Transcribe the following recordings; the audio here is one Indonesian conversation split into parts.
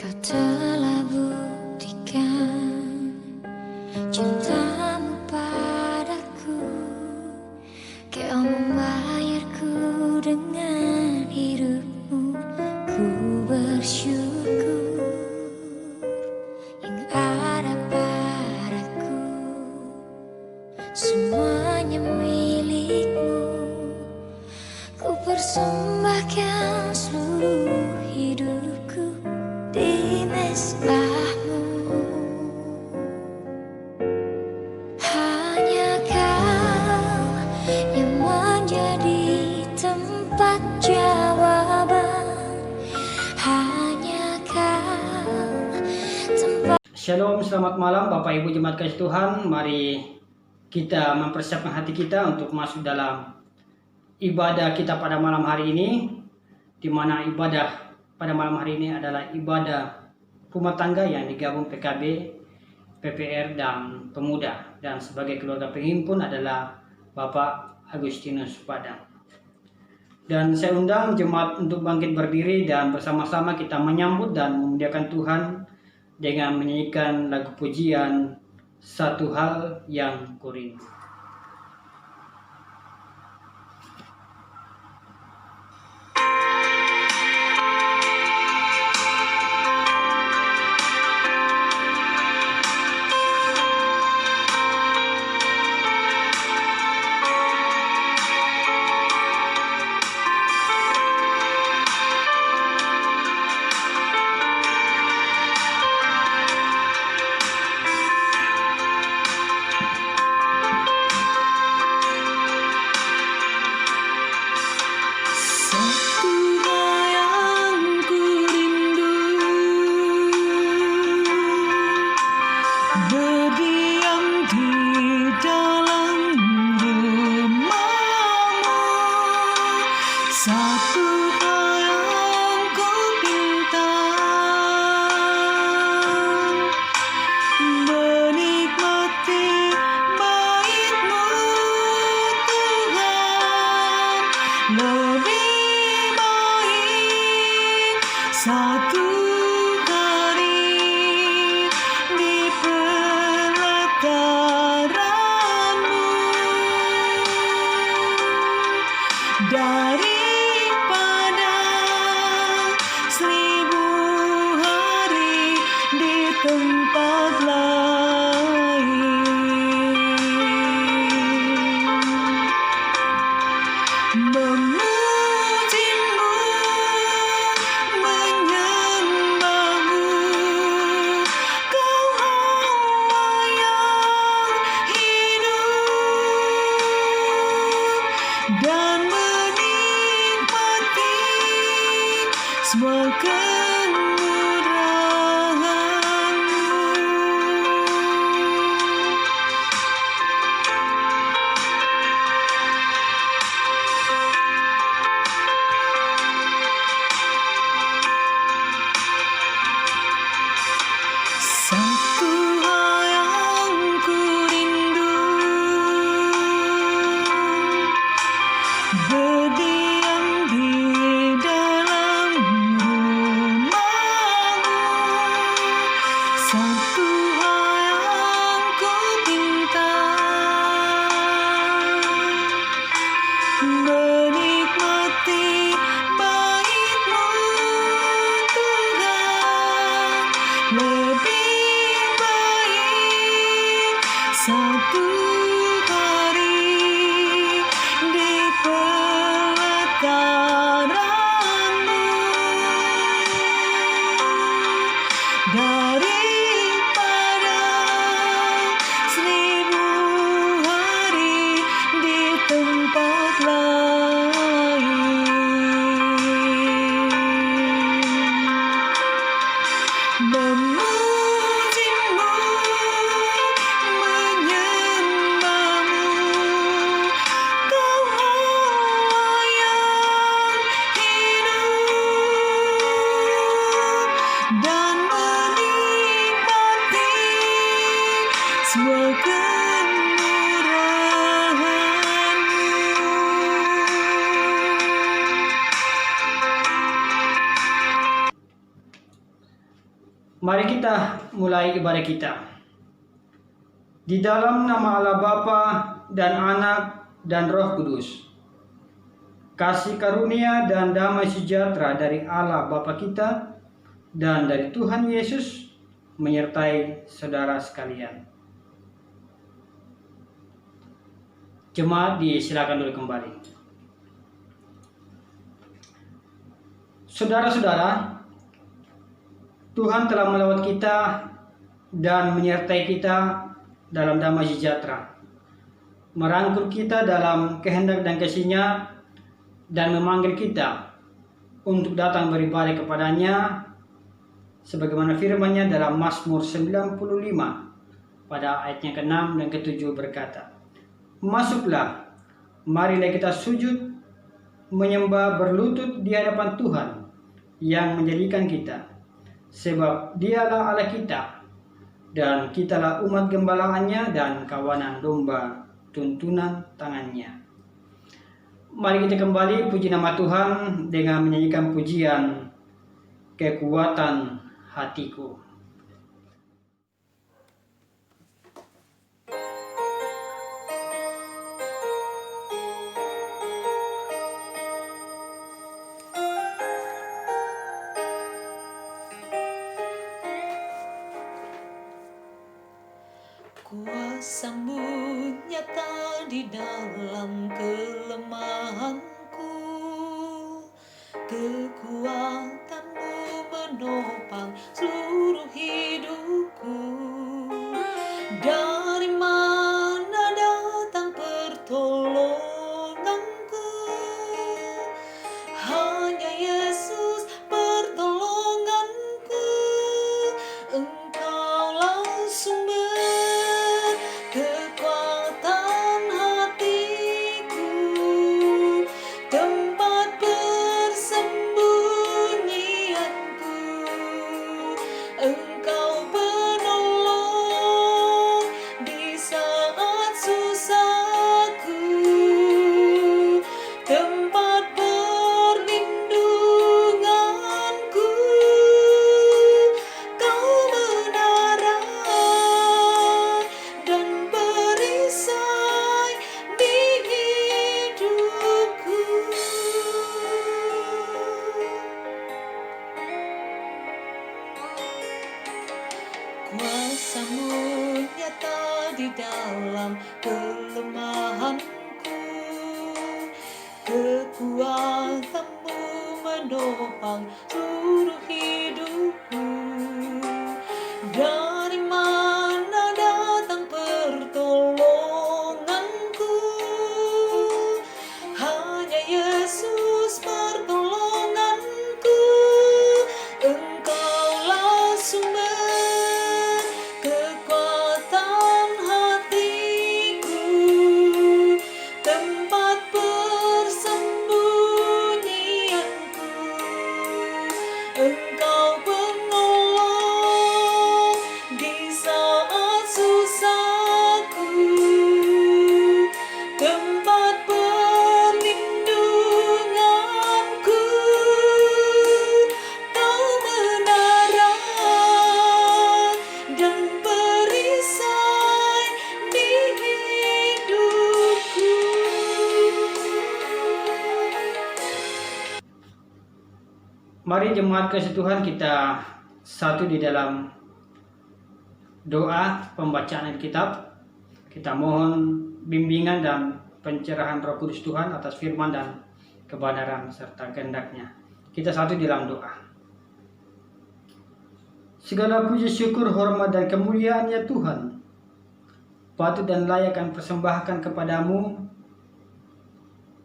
Kau telah buktikan cintamu padaku. Kau membayarku dengan hidupmu. Ku bersyukur yang ada padaku. Semuanya milikmu. Ku persembahkan seluruh hidupku di mesbahmu. Hanya kau yang menjadi tempat jawaban. Hanya kau tempat. Shalom, selamat malam Bapak Ibu Jemaat Kasih Tuhan. Mari kita mempersiapkan hati kita untuk masuk dalam ibadah kita pada malam hari ini, di mana ibadah pada malam hari ini adalah ibadah rumah tangga yang digabung PKB, PPR, dan Pemuda, dan sebagai keluarga penghimpun adalah Bapak Agustinus Padang. Dan saya undang jemaat untuk bangkit berdiri dan bersama-sama kita menyambut dan memuliakan Tuhan dengan menyanyikan lagu pujian Satu Hal Yang Kurindu. Satu hari di pelataranmu, daripada 1000 hari di tempat lain. Dan menikmati semua satu hal yang kurindu, berdiam di dalam rumahmu. Satu hal yang ku pinta, menikmati bait-Mu Tuhan. Lebih baik satu hari di pelataranmu daripada 1000 hari di tempat lain. Memuji-Mu, menyembah-Mu, Kau Allah yang hidup, dan menikmati semua kemurahan-Mu. Mari kita mulai ibadah kita. Di dalam nama Allah Bapa dan Anak dan Roh Kudus. Kasih karunia dan damai sejahtera dari Allah Bapa kita dan dari Tuhan Yesus menyertai saudara sekalian. Jemaat disilakan dulu kembali. Saudara-saudara, Tuhan telah melawat kita dan menyertai kita dalam damai sejahtera, merangkul kita dalam kehendak dan kasih-Nya, dan memanggil kita untuk datang beribadah kepadanya, sebagaimana firman-Nya dalam Mazmur 95 pada ayatnya ke-6 dan ke-7 berkata, "Masuklah, marilah kita sujud, menyembah berlutut di hadapan Tuhan yang menjadikan kita. Sebab Dialah Allah kita, dan kitalah umat gembalaannya dan kawanan domba tuntunan tangannya." Mari kita kembali puji nama Tuhan dengan menyanyikan pujian Kekuatan Hatiku. Kuasa-Mu nyata di dalam kelemahanku, kekuatan-Mu menopang seluruh hidupku. Dari mana datang pertolonganku? Hanya Yesus pertolonganku. Engkaulah sumber kekuatan hatiku, tempat persembunyianku. Engkau penolong di saat susahku, tempat perlindunganku. Kau menara dan perisai di hidupku. Kuasa-Mu nyata di dalam kelemahanku, kekuatan-Mu menopang seluruh hidupku. Dari mana datang pertolonganku? Hanya Yesus pertolonganku. Engkaulah sumber kekuatan hatiku, tempat persembunyianku. Engkau penolong di saat susahku, tempat perlindunganku. Kau menara dan perisai di hidupku. Mari jemaat kasih Tuhan kita satu di dalam doa pembacaan Alkitab. Kita mohon bimbingan dan pencerahan Roh Kudus Tuhan atas firman dan kebenaran serta kehendak-Nya. Kita satu di dalam doa. Segala puji syukur, hormat dan kemuliaan ya Tuhan, patut dan layak kami persembahkan kepadamu,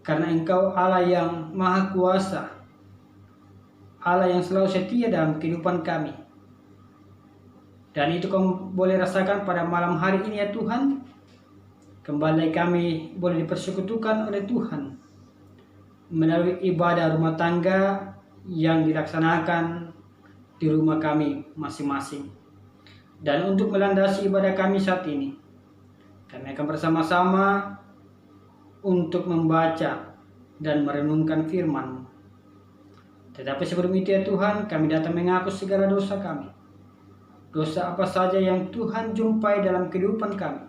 karena Engkau Allah yang maha kuasa, Allah yang selalu setia dalam kehidupan kami. Dan itu kau boleh rasakan pada malam hari ini ya Tuhan. Kembali kami boleh dipersekutukan oleh Tuhan melalui ibadah rumah tangga yang dilaksanakan di rumah kami masing-masing. Dan untuk melandasi ibadah kami saat ini, kami akan bersama-sama untuk membaca dan merenungkan firman-Mu. Tetapi sebelum itu ya Tuhan, kami datang mengaku segala dosa kami. dosa apa saja yang Tuhan jumpai dalam kehidupan kami.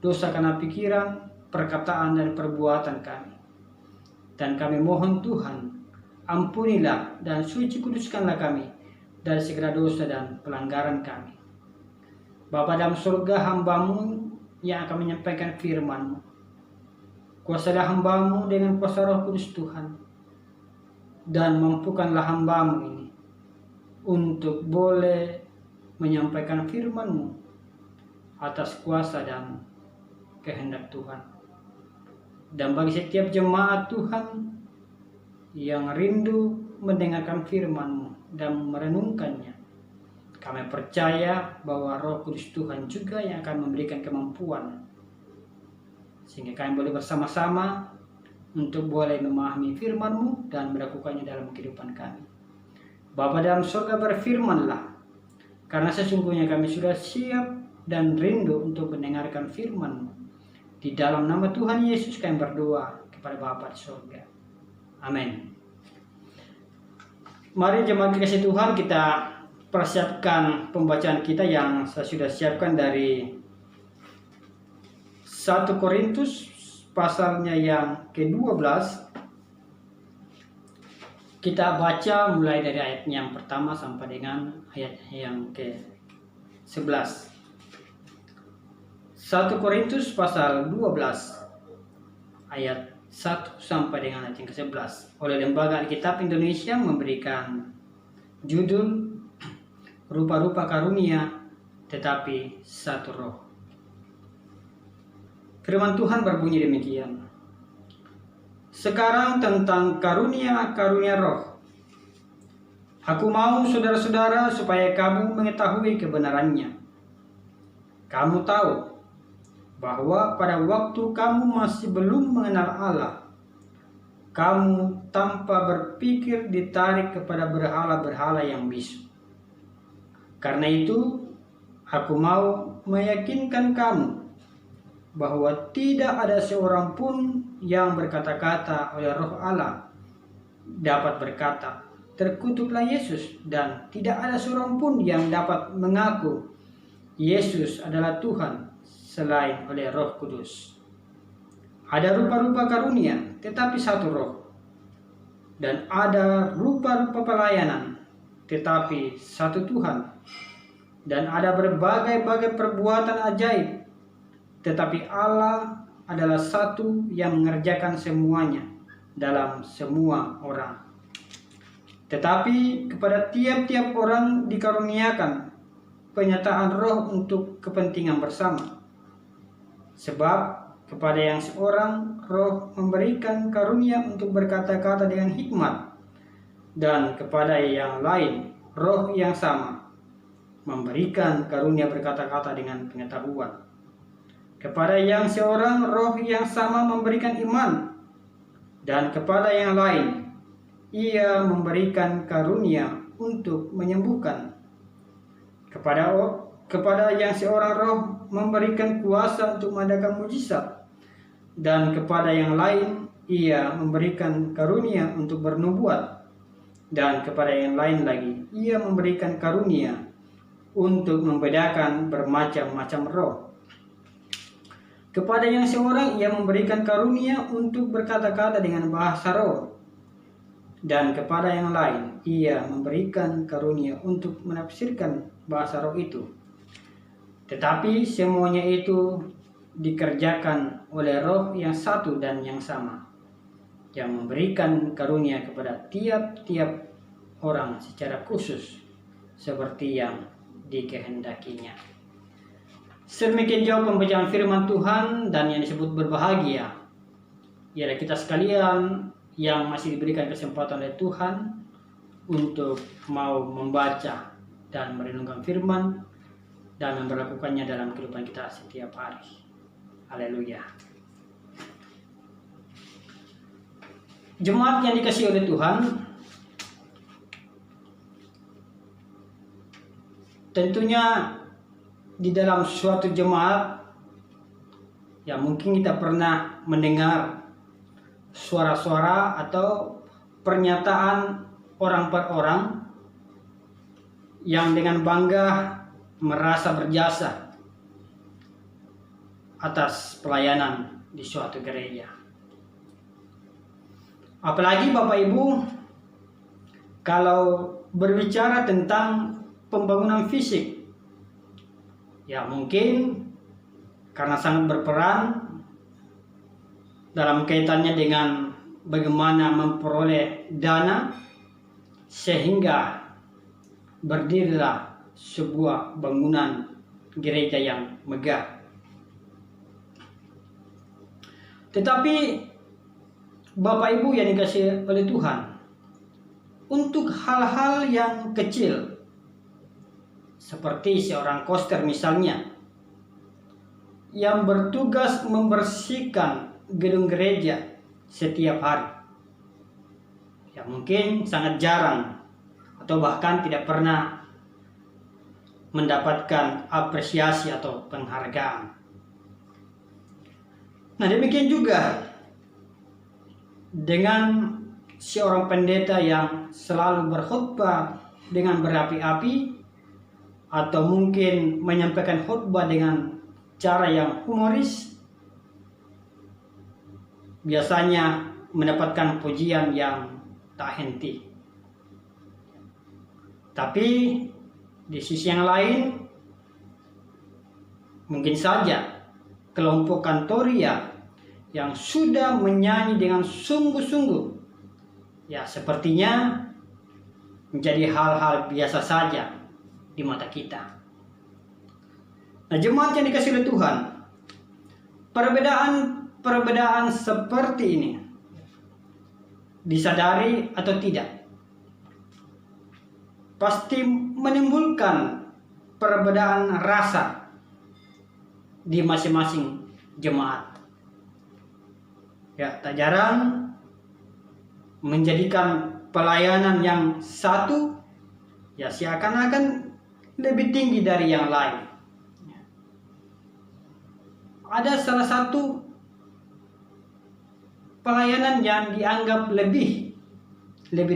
Dosa karena pikiran, perkataan, dan perbuatan kami. Dan kami mohon Tuhan, ampunilah dan suci kuduskanlah kami dari segala dosa dan pelanggaran kami. Bapa dalam surga, hamba-Mu yang akan menyampaikan firman-Mu. Kuasalah hamba-Mu dengan kuasa Roh Kudus Tuhan, dan mampukanlah hamba-Mu ini untuk boleh menyampaikan firman-Mu atas kuasa dan kehendak Tuhan. Dan bagi setiap jemaat Tuhan yang rindu mendengarkan firman-Mu dan merenungkannya, kami percaya bahwa Roh Kudus Tuhan juga yang akan memberikan kemampuan, sehingga kami boleh bersama-sama untuk boleh memahami firman-Mu dan melakukannya dalam kehidupan kami. Bapa dalam surga, berfirman-Lah, karena sesungguhnya kami sudah siap dan rindu untuk mendengarkan firman-Mu. Di dalam nama Tuhan Yesus kami berdoa kepada Bapa di surga. Amin. Mari jemaat kekasih Tuhan, kita persiapkan pembacaan kita yang saya sudah siapkan dari 1 Korintus pasalnya yang ke-12. Kita baca mulai dari ayat yang pertama sampai dengan ayat yang ke-11. 1 Korintus pasal 12 ayat 1 sampai dengan ayat yang ke-11 oleh Lembaga Alkitab Indonesia memberikan judul Rupa-rupa karunia tetapi satu roh. Firman Tuhan berbunyi demikian. Sekarang tentang karunia-karunia roh. Aku mau saudara-saudara supaya kamu mengetahui kebenarannya. Kamu tahu bahwa pada waktu kamu masih belum mengenal Allah, kamu tanpa berpikir ditarik kepada berhala-berhala yang bisu. Karena itu, aku mau meyakinkan kamu bahwa tidak ada seorang pun yang berkata-kata oleh Roh Allah dapat berkata, terkutuklah Yesus, dan tidak ada seorang pun yang dapat mengaku Yesus adalah Tuhan selain oleh Roh Kudus. Ada rupa-rupa karunia, tetapi satu roh. Dan ada rupa-rupa pelayanan, tetapi satu Tuhan. Dan ada berbagai-bagai perbuatan ajaib, tetapi Allah adalah satu yang mengerjakan semuanya dalam semua orang. Tetapi kepada tiap-tiap orang dikaruniakan penyataan roh untuk kepentingan bersama. Sebab kepada yang seorang roh memberikan karunia untuk berkata-kata dengan hikmat, dan kepada yang lain roh yang sama memberikan karunia berkata-kata dengan pengetahuan. Kepada yang seorang roh yang sama memberikan iman, dan kepada yang lain ia memberikan karunia untuk menyembuhkan. Kepada yang seorang roh memberikan kuasa untuk mengadakan mujizat, dan kepada yang lain ia memberikan karunia untuk bernubuat, dan kepada yang lain lagi ia memberikan karunia untuk membedakan bermacam-macam roh. Kepada yang seorang ia memberikan karunia untuk berkata-kata dengan bahasa roh, dan kepada yang lain ia memberikan karunia untuk menafsirkan bahasa roh itu. Tetapi semuanya itu dikerjakan oleh Roh yang satu dan yang sama, yang memberikan karunia kepada tiap-tiap orang secara khusus seperti yang dikehendakinya. Sedemikian jauh pembacaan firman Tuhan, dan yang disebut berbahagia ialah kita sekalian yang masih diberikan kesempatan oleh Tuhan untuk mau membaca dan merenungkan firman dan memperlakukannya dalam kehidupan kita setiap hari. Haleluya. Jemaat yang dikasihi oleh Tuhan, tentunya di dalam suatu jemaat ya mungkin kita pernah mendengar suara-suara atau pernyataan orang per orang yang dengan bangga merasa berjasa atas pelayanan di suatu gereja. Apalagi Bapak Ibu, kalau berbicara tentang pembangunan fisik, ya mungkin karena sangat berperan dalam kaitannya dengan bagaimana memperoleh dana sehingga berdirilah sebuah bangunan gereja yang megah. Tetapi Bapak Ibu yang dikasihi oleh Tuhan, untuk hal-hal yang kecil seperti seorang koster misalnya yang bertugas membersihkan gedung gereja setiap hari, ya mungkin sangat jarang atau bahkan tidak pernah mendapatkan apresiasi atau penghargaan. Nah, demikian juga dengan seorang pendeta yang selalu berkhotbah dengan berapi-api atau mungkin menyampaikan khotbah dengan cara yang humoris, biasanya mendapatkan pujian yang tak henti. Tapi di sisi yang lain, mungkin saja kelompok kantoria yang sudah menyanyi dengan sungguh-sungguh, ya sepertinya menjadi hal-hal biasa saja di mata kita. Nah, jemaat yang dikasihi oleh Tuhan, perbedaan seperti ini disadari atau tidak, pasti menimbulkan perbedaan rasa di masing-masing jemaat. Ya, tak jarang menjadikan pelayanan yang satu ya seakan-akan lebih tinggi dari yang lain. Ada salah satu pelayanan yang dianggap lebih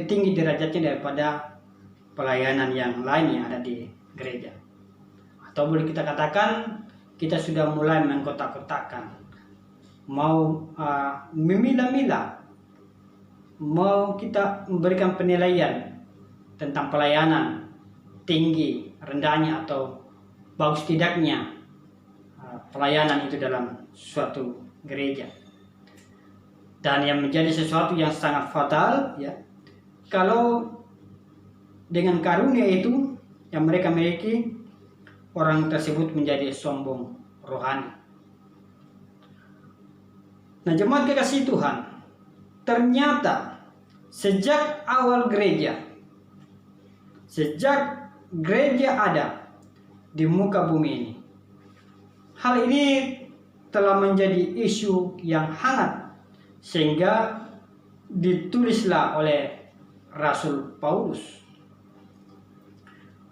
tinggi derajatnya daripada pelayanan yang lain yang ada di gereja. Atau boleh kita katakan kita sudah mulai mengkotak-kotakkan, mau memilah-milah, mau kita memberikan penilaian tentang pelayanan tinggi, rendahnya, atau bagus tidaknya pelayanan itu dalam suatu gereja. Dan yang menjadi sesuatu yang sangat fatal ya, kalau dengan karunia itu yang mereka miliki, orang tersebut menjadi sombong rohani. Nah, jemaat kekasih Tuhan, ternyata sejak awal gereja, sejak gereja ada di muka bumi ini, hal ini telah menjadi isu yang hangat sehingga ditulislah oleh Rasul Paulus.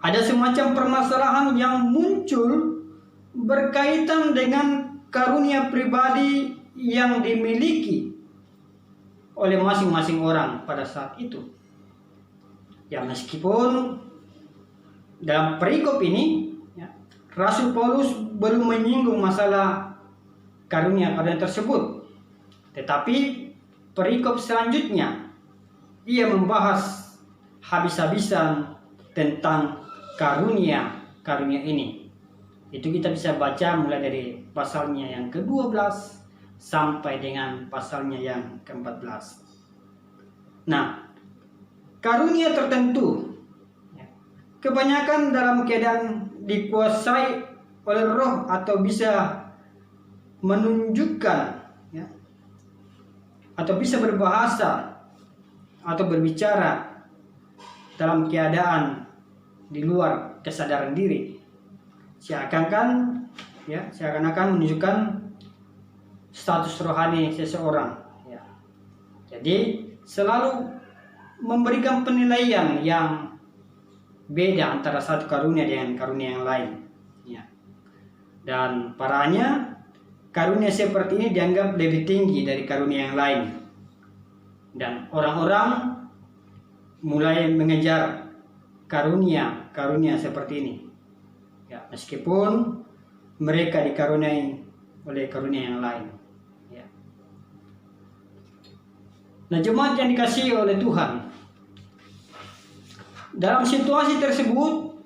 Ada semacam permasalahan yang muncul berkaitan dengan karunia pribadi yang dimiliki oleh masing-masing orang pada saat itu. Ya, meskipun dalam perikop ini ya, Rasul Paulus belum menyinggung masalah karunia tersebut, tetapi perikop selanjutnya ia membahas habis-habisan tentang karunia ini. Itu kita bisa baca mulai dari pasalnya yang ke-12 sampai dengan pasalnya yang ke-14. Nah, karunia tertentu kebanyakan dalam keadaan dikuasai oleh roh atau bisa menunjukkan ya, atau bisa berbahasa atau berbicara dalam keadaan di luar kesadaran diri, seakan-akan menunjukkan status rohani seseorang ya. Jadi selalu memberikan penilaian yang beda antara satu karunia dengan karunia yang lain ya. Dan parahnya, karunia seperti ini dianggap lebih tinggi dari karunia yang lain, dan orang-orang mulai mengejar karunia seperti ini. Ya, meskipun mereka dikaruniai oleh karunia yang lain. Ya. Nah, jemaat yang dikasihi oleh Tuhan, dalam situasi tersebut,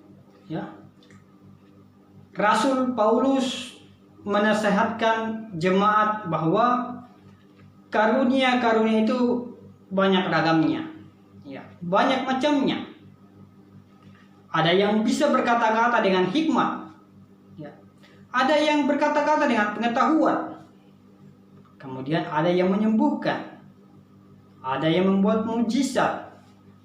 ya, Rasul Paulus menasihatkan jemaat bahwa karunia-karunia itu banyak ragamnya, ya, banyak macamnya. Ada yang bisa berkata-kata dengan hikmat, ya. Ada yang berkata-kata dengan pengetahuan. Kemudian ada yang menyembuhkan, ada yang membuat mujizat,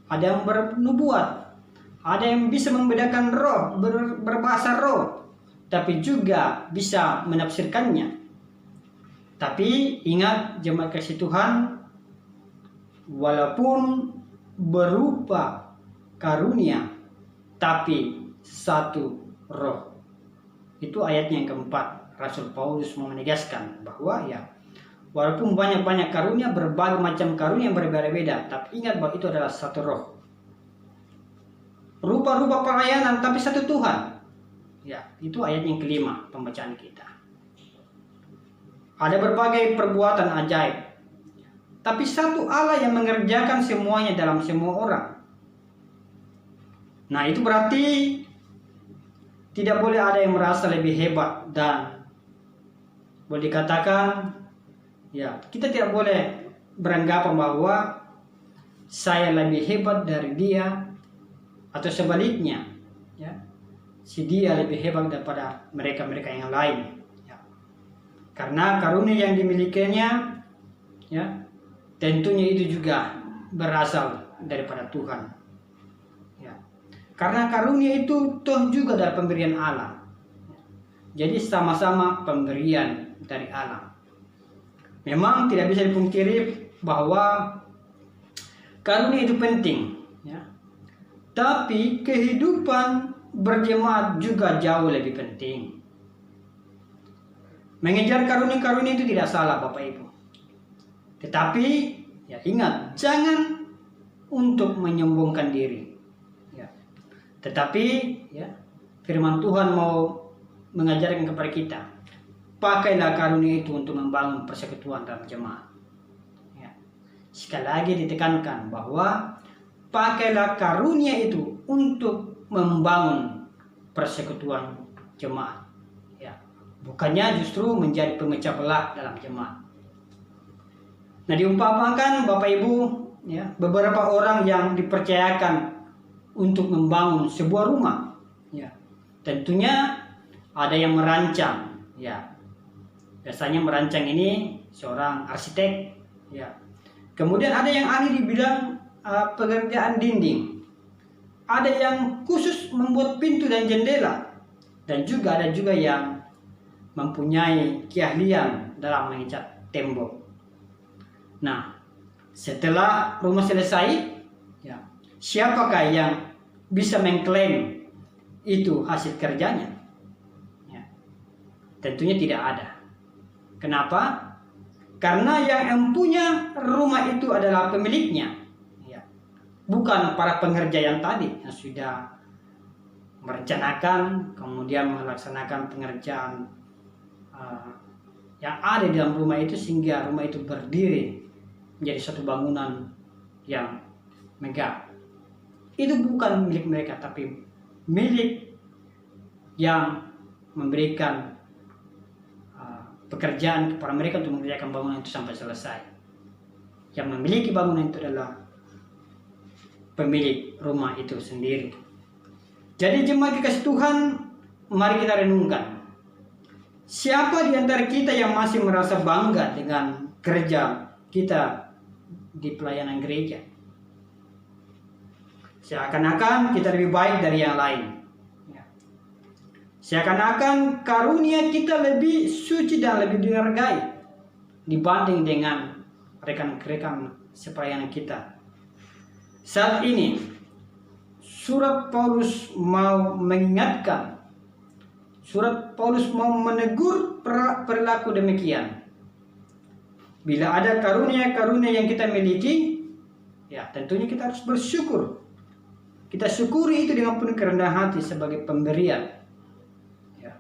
ada yang bernubuat, ada yang bisa membedakan roh, berbahasa roh, tapi juga bisa menafsirkannya. Tapi ingat jemaat kasih Tuhan, walaupun berupa karunia, tapi satu roh. Itu ayatnya yang keempat. Rasul Paulus mau menegaskan bahwa ya, walaupun banyak-banyak karunia, berbagai macam karunia yang berbeda-beda, tapi ingat bahwa itu adalah satu roh. Rupa-rupa pelayanan, tapi satu Tuhan. Ya, itu ayat yang kelima pembacaan kita. Ada berbagai perbuatan ajaib, tapi satu Allah yang mengerjakan semuanya dalam semua orang. Nah, itu berarti tidak boleh ada yang merasa lebih hebat, dan boleh dikatakan, ya, kita tidak boleh beranggapan bahwa saya lebih hebat dari dia, atau sebaliknya, ya, si dia lebih hebat daripada mereka-mereka yang lain. Karena karunia yang dimilikinya, ya, tentunya itu juga berasal daripada Tuhan. Ya. Karena karunia itu toh juga dari pemberian Allah. Jadi sama-sama pemberian dari Allah. Memang tidak bisa dipungkiri bahwa karunia itu penting, ya. Tapi kehidupan berjemaat juga jauh lebih penting. Mengejar karunia-karunia itu tidak salah, Bapak Ibu. Tetapi ya, ingat, jangan untuk menyombongkan diri. Ya. Tetapi ya, firman Tuhan mau mengajarkan kepada kita, pakailah karunia itu untuk membangun persekutuan dalam jemaat. Ya. Sekali lagi ditekankan bahwa pakailah karunia itu untuk membangun persekutuan jemaat. Bukannya justru menjadi pemecah belah dalam jemaat. Nah, diumpamakan Bapak Ibu, ya, beberapa orang yang dipercayakan untuk membangun sebuah rumah, ya, tentunya ada yang merancang, ya. Biasanya merancang ini seorang arsitek, ya. Kemudian ada yang ahli di bidang pekerjaan dinding, ada yang khusus membuat pintu dan jendela, dan juga ada juga yang mempunyai keahlian dalam mengecat tembok. Nah, setelah rumah selesai, ya, siapakah yang bisa mengklaim itu hasil kerjanya? Ya, tentunya tidak ada. Kenapa? Karena yang mempunyai rumah itu adalah pemiliknya, ya, bukan para pengerja yang tadi yang sudah merencanakan kemudian melaksanakan pengerjaan yang ada di dalam rumah itu sehingga rumah itu berdiri menjadi satu bangunan yang megah. Itu bukan milik mereka, tapi milik yang memberikan pekerjaan kepada mereka untuk mengerjakan bangunan itu sampai selesai. Yang memiliki bangunan itu adalah pemilik rumah itu sendiri. Jadi jemaat dikasih Tuhan, mari kita renungkan. Siapa di antara kita yang masih merasa bangga dengan kerja kita di pelayanan gereja? Seakan-akan kita lebih baik dari yang lain. Seakan-akan karunia kita lebih suci dan lebih dihargai dibanding dengan rekan-rekan sepelayanan kita. Saat ini, surat Paulus mau mengingatkan, surat Paulus mau menegur perilaku demikian. Bila ada karunia-karunia yang kita miliki, ya tentunya kita harus bersyukur. kita syukuri itu dengan penuh kerendahan hati sebagai pemberian. Ya.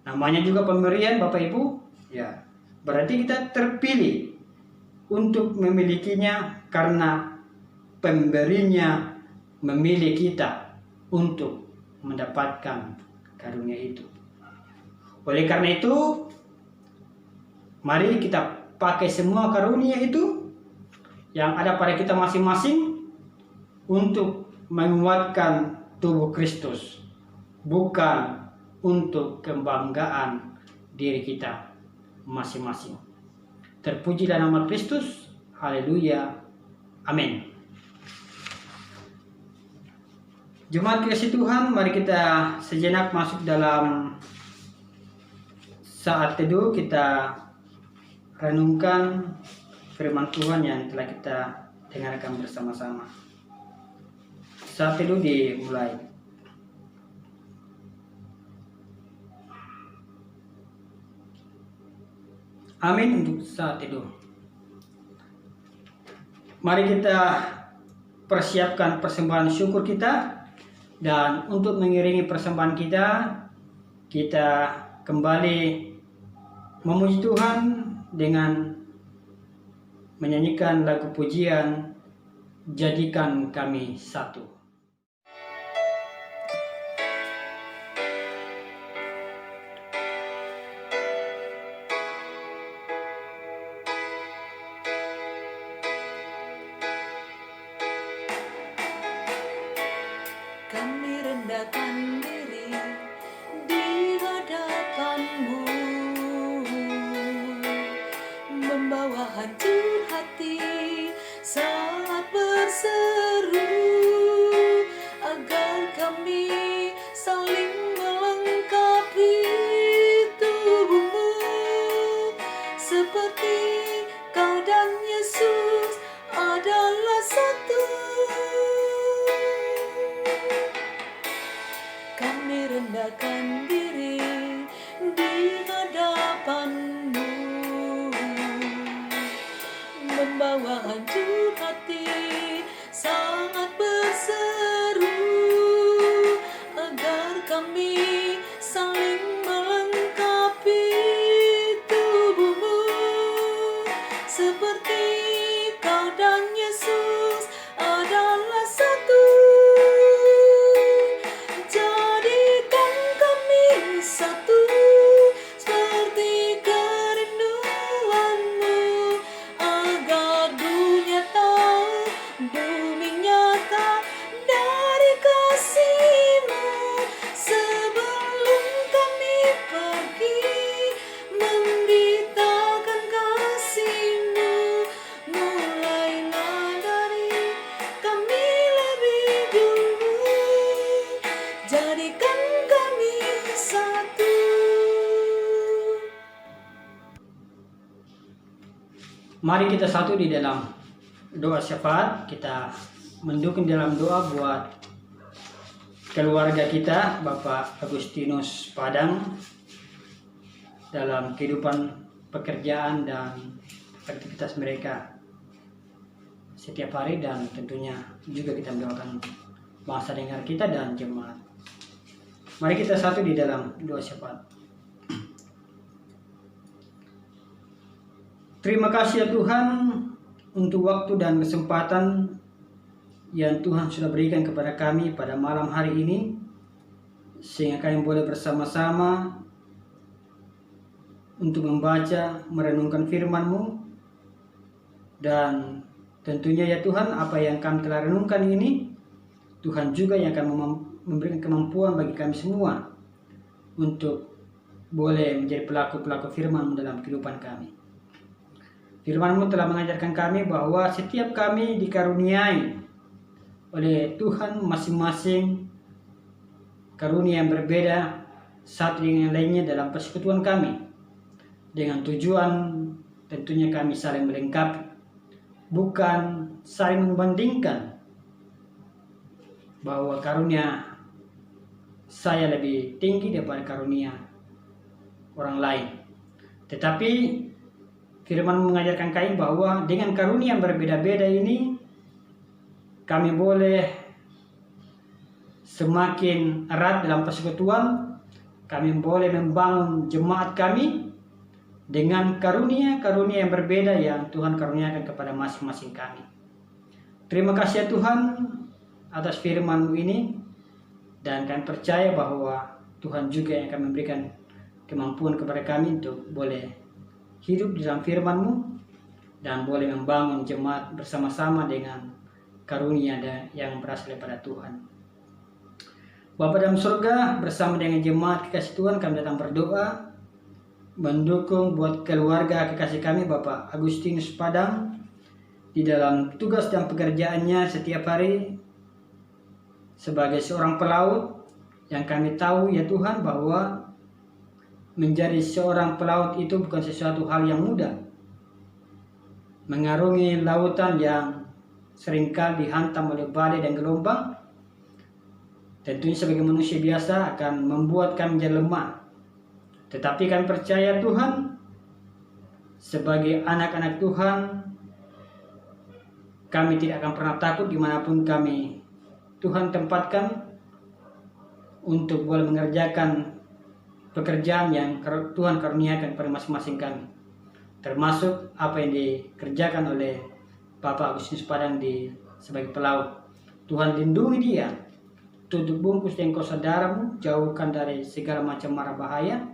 Namanya juga pemberian, Bapak Ibu. Ya. Berarti kita terpilih untuk memilikinya karena pemberinya memilih kita untuk mendapatkan karunia itu. Oleh karena itu, mari kita pakai semua karunia itu yang ada pada kita masing-masing untuk menguatkan tubuh Kristus, bukan untuk kebanggaan diri kita masing-masing. Terpujilah nama Kristus. Haleluya. Amin. Jemaat kasih Tuhan, mari kita sejenak masuk dalam saat teduh. Kita renungkan firman Tuhan yang telah kita dengarkan bersama-sama. Saat teduh dimulai. Amin untuk saat teduh. Mari kita persiapkan persembahan syukur kita, dan untuk mengiringi persembahan kita, kita kembali memuji Tuhan dengan menyanyikan lagu pujian Jadikan Kami Satu. Kami rendahkan diri di hadapan-Mu, membawa hancur hati saat berseru, agar kami saling melengkapi tubuh-Mu, seperti Kau dan Yesus adalah satu. Kami rendahkan diri di hadapan-Mu, membawa hancur hati sangat berseru, agar kami saling melengkapi tubuh-Mu, seperti Kau dan Yesus adalah satu. Jadikan kami satu, seperti kerinduan-Mu, agar dunia tahu bumi nyata dari kasih-Mu. Sebelum kami pergi memberitakan kasih-Mu, mulailah dari kami lebih dulu. Jadikan kami satu. Mari kita satu di dalam doa syafaat. Kita mendukung dalam doa buat keluarga kita, Bapak Agustinus Padang, dalam kehidupan pekerjaan dan aktivitas mereka setiap hari, dan tentunya juga kita mendoakan bangsa dengar kita dan jemaat. Mari kita satu di dalam doa syafaat. Terima kasih ya Tuhan untuk waktu dan kesempatan yang Tuhan sudah berikan kepada kami pada malam hari ini, sehingga kami boleh bersama-sama untuk membaca, merenungkan firman-Mu. Dan tentunya ya Tuhan, apa yang kami telah renungkan ini, Tuhan juga yang akan memberikan kemampuan bagi kami semua untuk boleh menjadi pelaku-pelaku firman-Mu dalam kehidupan kami. Firman-Mu telah mengajarkan kami bahwa setiap kami dikaruniai oleh Tuhan masing-masing karunia yang berbeda satu dengan yang lainnya dalam persekutuan kami, dengan tujuan tentunya kami saling melengkapi, bukan saling membandingkan bahwa karunia saya lebih tinggi daripada karunia orang lain. Tetapi firman mengajarkan kami bahwa dengan karunia yang berbeda-beda ini, kami boleh semakin erat dalam persekutuan, kami boleh membangun jemaat kami dengan karunia-karunia yang berbeda yang Tuhan karuniakan kepada masing-masing kami. Terima kasih ya Tuhan atas firman-Mu ini, dan kami percaya bahwa Tuhan juga yang akan memberikan kemampuan kepada kami untuk boleh hidup di dalam firman-Mu dan boleh membangun jemaat bersama-sama dengan karunia yang berasal daripada Tuhan. Bapa dalam surga, bersama dengan jemaat kekasih Tuhan kami datang berdoa mendukung buat keluarga kekasih kami Bapak Agustinus Padang di dalam tugas dan pekerjaannya setiap hari sebagai seorang pelaut, yang kami tahu ya Tuhan bahwa menjadi seorang pelaut itu bukan sesuatu hal yang mudah. Mengarungi lautan yang seringkali dihantam oleh badai dan gelombang, tentunya sebagai manusia biasa akan membuat kami menjadi lemah. Tetapi kami percaya Tuhan, sebagai anak-anak Tuhan, kami tidak akan pernah takut dimanapun kami Tuhan tempatkan untuk boleh mengerjakan pekerjaan yang Tuhan karuniakan pada masing-masing kami. Termasuk apa yang dikerjakan oleh Bapak Agustinus Padang sebagai pelaut. Tuhan lindungi dia, tutup bungkus dengan kuasa darah-Mu, jauhkan dari segala macam mara bahaya,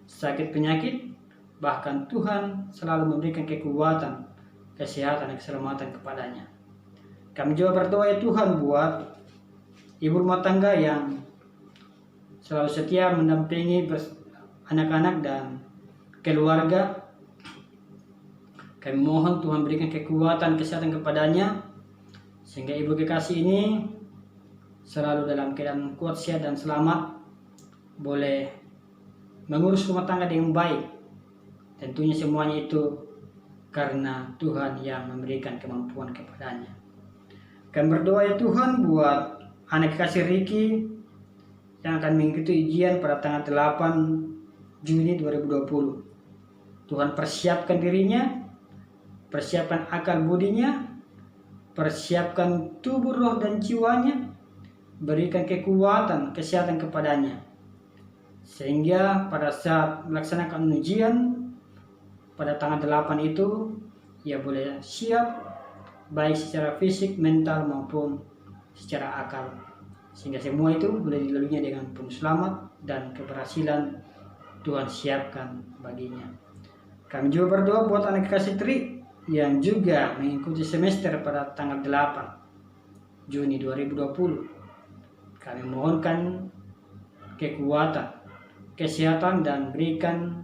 sakit penyakit, bahkan Tuhan selalu memberikan kekuatan, kesehatan dan keselamatan kepadanya. Kami juga berdoa ya Tuhan buat ibu rumah tangga yang selalu setia mendampingi anak-anak dan keluarga. Kami mohon Tuhan berikan kekuatan, kesehatan kepadanya, sehingga ibu kekasih ini selalu dalam keadaan kuat, sehat dan selamat, boleh mengurus rumah tangga dengan baik. Tentunya semuanya itu karena Tuhan yang memberikan kemampuan kepadanya. Kami berdoa ya Tuhan buat anak kekasih Ricky yang akan mengikuti ujian pada tanggal 8 Juni 2020. Tuhan persiapkan dirinya, persiapkan akal budinya, persiapkan tubuh, roh dan jiwanya, berikan kekuatan, kesehatan kepadanya, sehingga pada saat melaksanakan ujian pada tanggal 8 itu ia boleh siap baik secara fisik, mental maupun secara akal, sehingga semua itu boleh dilaluinya dengan penuh selamat dan keberhasilan Tuhan siapkan baginya. Kami juga berdoa buat anak kekasih Tri yang juga mengikuti semester pada tanggal 8 Juni 2020. Kami mohonkan kekuatan, kesehatan, dan berikan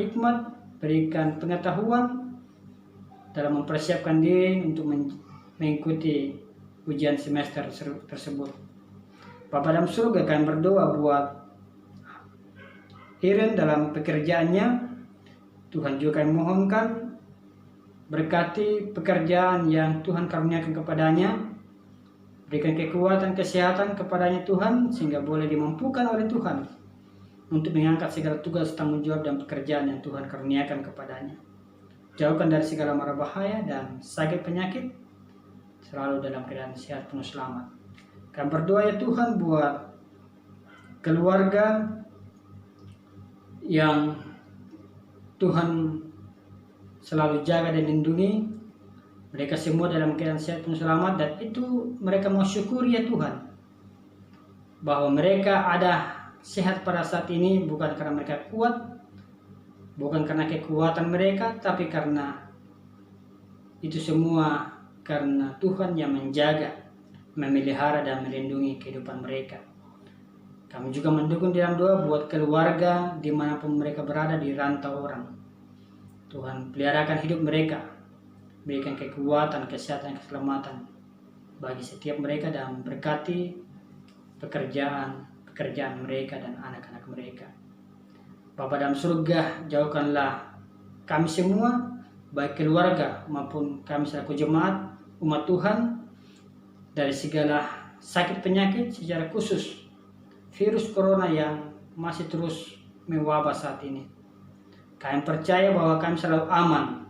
hikmat, berikan pengetahuan dalam mempersiapkan diri untuk mengikuti ujian semester tersebut. Bapa dalam surga, kami berdoa buat Iren dalam pekerjaannya. Tuhan juga kami mohonkan berkati pekerjaan yang Tuhan karuniakan kepadanya, berikan kekuatan, kesehatan kepadanya Tuhan, sehingga boleh dimampukan oleh Tuhan untuk mengangkat segala tugas, tanggung jawab dan pekerjaan yang Tuhan karuniakan kepadanya. Jauhkan dari segala mara bahaya dan sakit penyakit, selalu dalam keadaan sehat penuh selamat. Kami berdoa ya Tuhan buat keluarga yang Tuhan selalu jaga dan lindungi, mereka semua dalam keadaan sehat penuh selamat, dan itu mereka mau syukuri ya Tuhan bahwa mereka ada sehat pada saat ini bukan karena mereka kuat, bukan karena kekuatan mereka, tapi karena itu semua karena Tuhan yang menjaga, memelihara dan melindungi kehidupan mereka. Kami juga mendukung dalam doa buat keluarga dimanapun mereka berada di rantau orang. Tuhan peliharakan hidup mereka, berikan kekuatan, kesehatan, keselamatan bagi setiap mereka, dan berkati pekerjaan mereka dan anak-anak mereka. Bapa dalam surga, jauhkanlah kami semua, baik keluarga maupun kami selaku jemaat umat Tuhan, dari segala sakit penyakit, secara khusus virus corona yang masih terus mewabah saat ini. Kami percaya bahwa kami selalu aman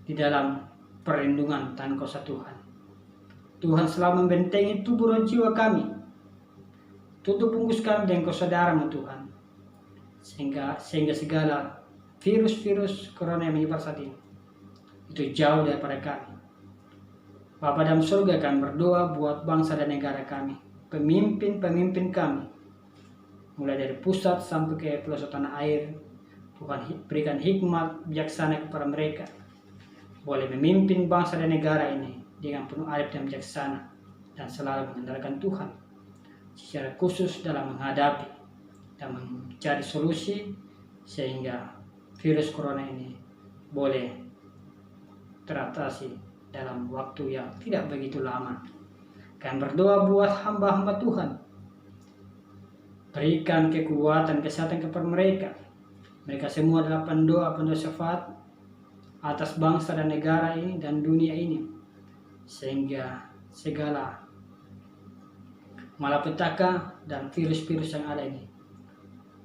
di dalam perlindungan tangan kuasa Tuhan. Tuhan selalu membentengi tubuh dan jiwa kami Tutup bungkus kami dengan Engkau saudaramu Tuhan. Sehingga segala virus-virus corona yang menyebar saat ini itu jauh daripada kami. Bapa dalam surga, kami berdoa buat bangsa dan negara kami, pemimpin-pemimpin kami, mulai dari pusat sampai ke pelosok tanah air. Tuhan berikan hikmat bijaksana kepada mereka, boleh memimpin bangsa dan negara ini dengan penuh adab dan bijaksana, dan selalu mengandalkan Tuhan secara khusus dalam menghadapi dan mencari solusi sehingga virus corona ini boleh teratasi dalam waktu yang tidak begitu lama. Kami berdoa buat hamba-hamba Tuhan, berikan kekuatan kesehatan kepada mereka. Mereka semua adalah pendoa syafaat atas bangsa dan negara ini dan dunia ini, sehingga segala malapetaka dan virus-virus yang ada ini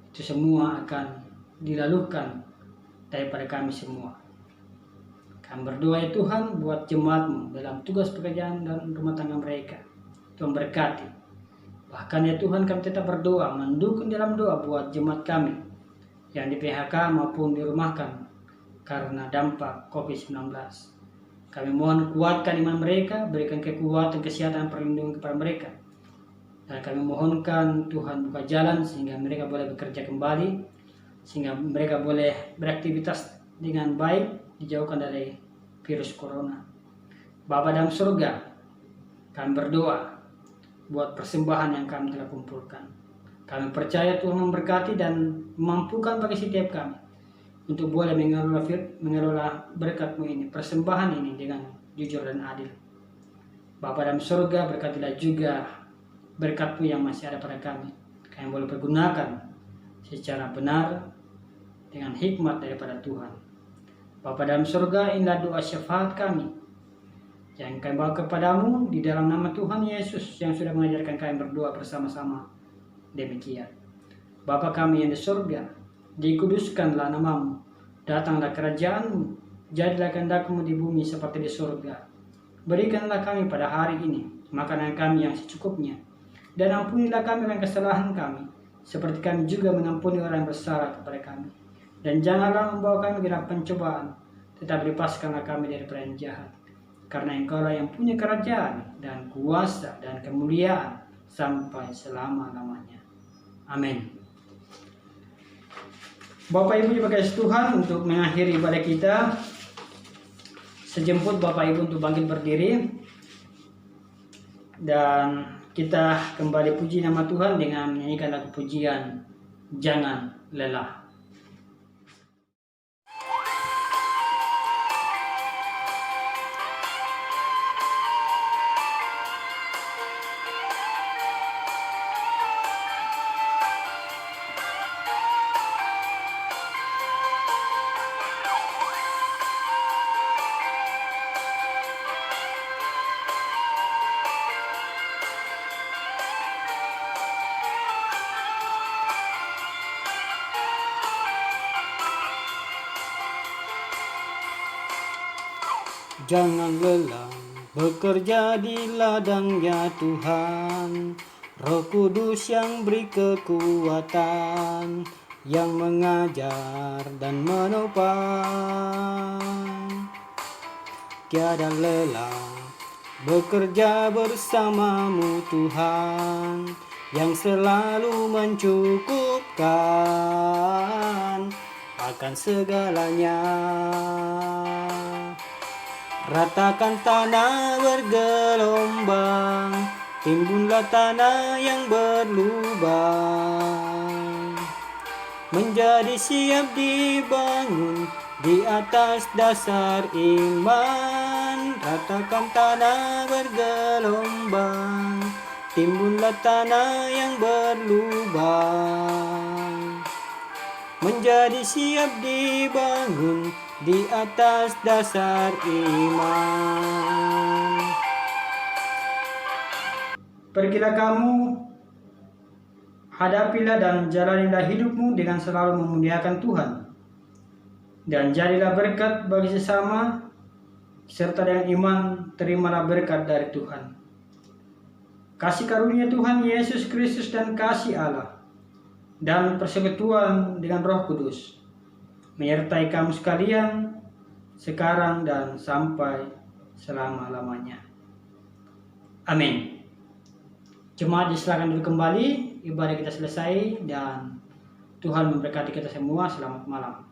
itu semua akan dilalukan daripada kami semua. Kami berdoa ya Tuhan buat jemaat-Mu dalam tugas pekerjaan dan rumah tangga mereka. Tuhan berkati. Bahkan ya Tuhan, kami tetap berdoa, mendukung dalam doa buat jemaat kami yang di PHK maupun dirumahkan karena dampak COVID-19. Kami mohon kuatkan iman mereka, berikan kekuatan, kesehatan, perlindungan kepada mereka. Dan kami mohonkan Tuhan buka jalan sehingga mereka boleh bekerja kembali, sehingga mereka boleh beraktivitas dengan baik, dijauhkan dari virus corona. Bapa dalam surga, kami berdoa buat persembahan yang kami telah kumpulkan. Kami percaya Tuhan memberkati dan memampukan bagi setiap kami untuk boleh mengelola berkat-Mu ini, persembahan ini dengan jujur dan adil. Bapa dalam surga, berkatilah juga berkat-Mu yang masih ada pada kami. Kami boleh pergunakan secara benar dengan hikmat daripada Tuhan. Bapa dalam surga, inilah doa syafaat kami yang kami bawa kepadamu di dalam nama Tuhan Yesus yang sudah mengajarkan kami berdoa bersama-sama. Demikian. Bapa kami yang di surga, dikuduskanlah nama-Mu, datanglah kerajaan-Mu, jadilah kehendak-Mu di bumi seperti di surga. Berikanlah kami pada hari ini makanan kami yang secukupnya, dan ampunilah kami akan kesalahan kami, seperti kami juga mengampuni orang yang bersalah kepada kami. Dan janganlah membawa kami ke dalam pencobaan, tetapi lepaskanlah kami daripada yang jahat. Karena Engkau-lah yang punya kerajaan dan kuasa dan kemuliaan sampai selama-lamanya. Amin. Bapak Ibu dikasihi Tuhan, untuk mengakhiri ibadah kita, sejemput Bapak Ibu untuk bangkit berdiri dan kita kembali puji nama Tuhan dengan menyanyikan lagu pujian Jangan Lelah. Jangan lelah bekerja di ladangnya Tuhan, Roh Kudus yang beri kekuatan, yang mengajar dan menopang. Tiada lelah bekerja bersamamu Tuhan, yang selalu mencukupkan akan segalanya. Ratakan tanah bergelombang, timbunlah tanah yang berlubang, menjadi siap dibangun di atas dasar iman. Ratakan tanah bergelombang, timbunlah tanah yang berlubang, menjadi siap dibangun di atas dasar iman. Pergilah kamu, hadapilah dan jalanilah hidupmu dengan selalu memuliakan Tuhan, dan jadilah berkat bagi sesama, serta dengan iman terimalah berkat dari Tuhan. kasih karunia Tuhan Yesus Kristus dan kasih Allah dan persekutuan dengan Roh Kudus menyertai kamu sekalian sekarang dan sampai selama-lamanya. Amin. Jemaat disilakan dulu kembali, ibadah kita selesai dan Tuhan memberkati kita semua. Selamat malam.